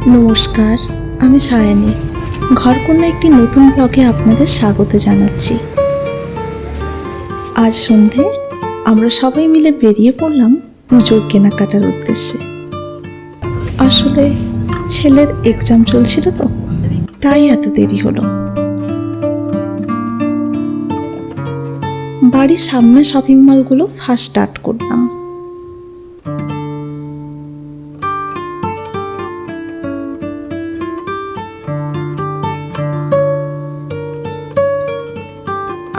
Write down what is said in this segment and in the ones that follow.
নমস্কার, আমি সায়ানী। ঘরকন্যা একটি নতুন ব্লগে আপনাদের স্বাগত জানাচ্ছি। আজ সন্ধে আমরা সবাই মিলে বেরিয়ে পড়লাম পুজোর কেনাকাটার উদ্দেশ্যে। আসলে ছেলের এক্সাম চলছিল তো, তাই এত দেরি হলো। বাড়ির সামনে শপিং মলগুলো ফার্স্ট স্টার্ট করলাম।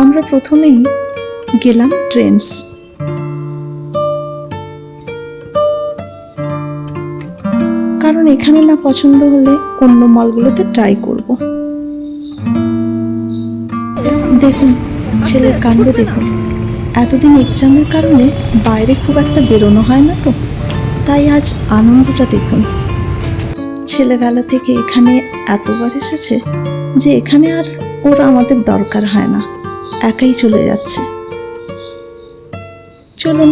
আমরা প্রথমেই গেলাম ট্রেন্ডস। কারণ এখানে না পছন্দ হলে অন্য মলগুলোতে ট্রাই করব। দেখুন ছেলের কাণ্ড দেখুন। এতদিন এক্সামের কারণে বাইরে খুব একটা বেরোনো হয় না তো, তাই আজ আনন্দটা দেখুন। ছেলেবেলা থেকে এখানে এতবার এসেছে যে এখানে আর ওর আমাদের দরকার হয় না, একাই চলে যাচ্ছে। চলুন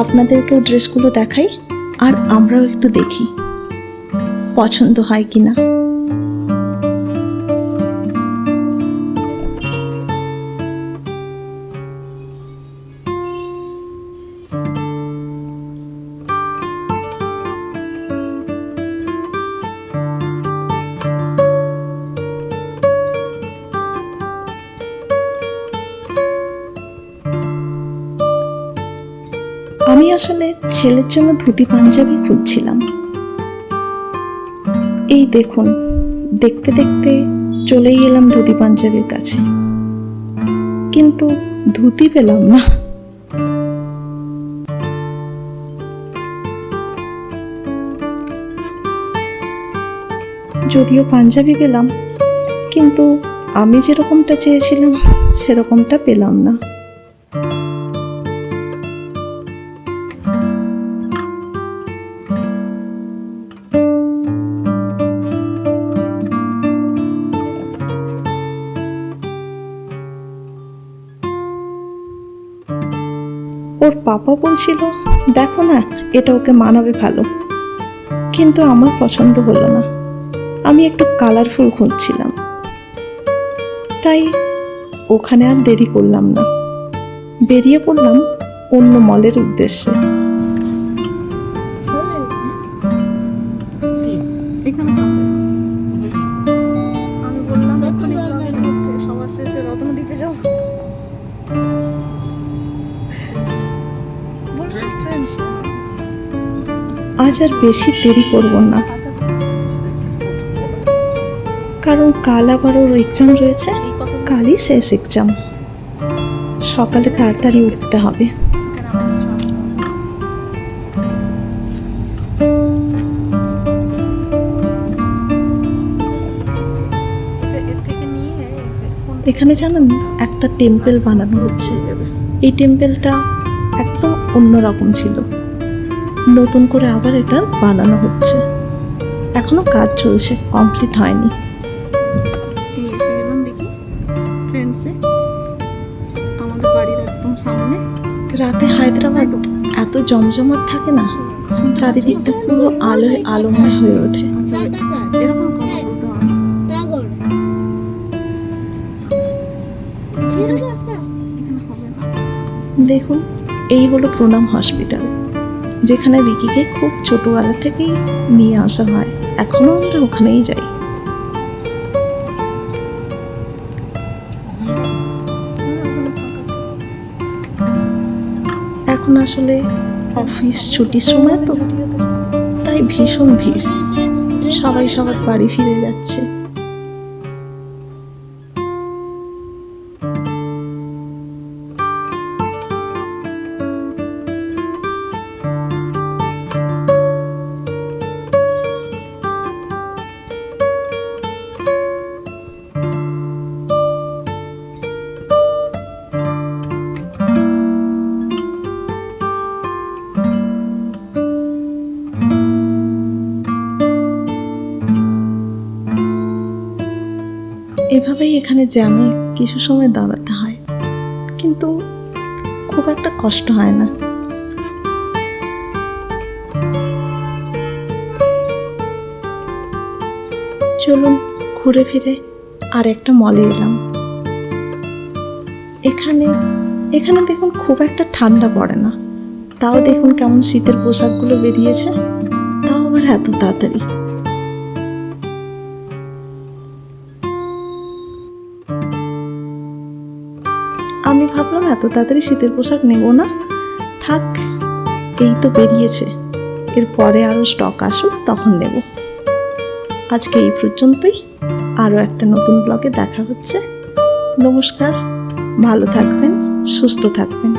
আপনাদেরকেও ড্রেসগুলো দেখাই, আর আমরাও একটু দেখি পছন্দ হয় কিনা। আমি আসলে ছেলের জন্য ধুতি পাঞ্জাবি খুঁজছিলাম। এই দেখুন, দেখতে দেখতে চলেই এলাম ধুতি পাঞ্জাবির কাছে, কিন্তু ধুতি পেলাম না। যদিও পাঞ্জাবি পেলাম, কিন্তু আমি যেরকমটা চেয়েছিলাম সেরকমটা পেলাম না। ওর পাপা বলছিল দেখো না, এটা ওকে মানাবে ভালো, কিন্তু আমার পছন্দ হলো না। আমি একটু কালারফুল খুঁজছিলাম, তাই ওখানে আর দেরি করলাম না, বেরিয়ে পড়লাম অন্য মলের উদ্দেশ্যে। আজ আর বেশি দেরি করব না, কারণ কাল আবার ওর এক্সাম রয়েছে। কালই শেষ এক্সাম, সকালে তাড়াতাড়ি উঠতে হবে। এখানে জানেন একটা টেম্পল বানানো হচ্ছে। এই টেম্পলটা একদম অন্যরকম ছিল, নতুন করে আবার এটা বানানো হচ্ছে। এখনো কাজ চলছে, কমপ্লিট হয়নি। আমাদের বাড়ির একদম সামনে। রাতে হায়দ্রাবাদ এত জমজমাট থাকে না, চারিদিকটা পুরো আলোয় আলোময় হয়ে ওঠে। দেখুন, এই হলো প্রণাম হসপিটাল, যেখানে রিকিকে খুব ছোটবেলা থেকেই নিয়ে আসা হয়। এখনো আমরা ওখানেই যাই। এখন আসলে অফিস ছুটির সময় তো, তাই ভীষণ ভিড়, সবাই সবার বাড়ি ফিরে যাচ্ছে। এভাবেই এখানে জ্যামে কিছু সময় দাঁড়াতে হয়, কিন্তু খুব একটা কষ্ট হয় না। চলুন ঘুরে ফিরে আর একটা মলে এলাম। এখানে এখানে দেখুন খুব একটা ঠান্ডা পড়ে না, তাও দেখুন কেমন শীতের পোশাকগুলো বেরিয়েছে, তাও আবার এত তাড়াতাড়ি। আমি ভাবলাম এত তাড়াতাড়ি শীতের পোশাক নেব না, থাক, এই তো বেরিয়েছে, এরপরে আরও স্টক আসুক তখন নেব। আজকে এই পর্যন্তই, আরও একটা নতুন ব্লগে দেখা হচ্ছে। নমস্কার, ভালো থাকবেন, সুস্থ থাকবেন।